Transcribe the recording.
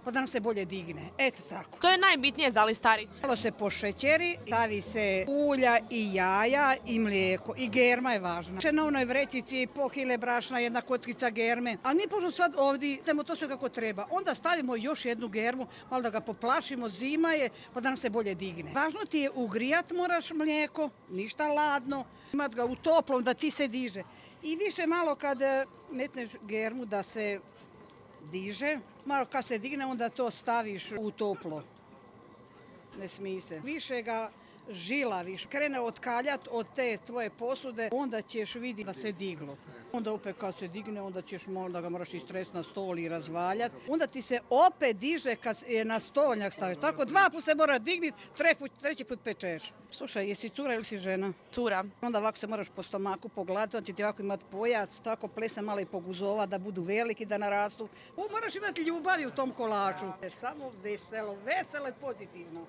pa da nam se bolje digne. Eto tako. To je najbitnije za listarić. Malo se pošećeri, stavi se ulja i jaja i mlijeko. I germa je važna. Na onoj vrećici po kile brašna, jedna kockica germe. Ali mi pošto sad ovdje idemo to sve kako treba. Onda stavimo još jednu germu, malo da ga poplašimo, zima je, pa da nam se bolje digne. Važno ti je ugrijat moraš mlijeko, ništa ladno. Imat ga u toplom da ti se diže. I više malo kad metneš germu da se diže, malo kad se digne onda to staviš u toplo. Ne smije se. Više ga žilaviš, krene otkaljat od te tvoje posude, onda ćeš vidjeti da se diglo. Onda opet kad se digne, onda ćeš možda ga moraš istresti na stol i razvaljat. Onda ti se opet diže kad je na stolnjak staviš. Tako 2 puta se mora digniti, 3. put pečeš. Slušaj, jesi cura ili si žena? Cura. Onda ovako se moraš po stomaku pogledati, onda će ti ovako imati pojas, tako plesa malo i poguzova da budu veliki, da narastu. Moraš imati ljubavi u tom kolaču. Samo veselo, veselo i pozitivno.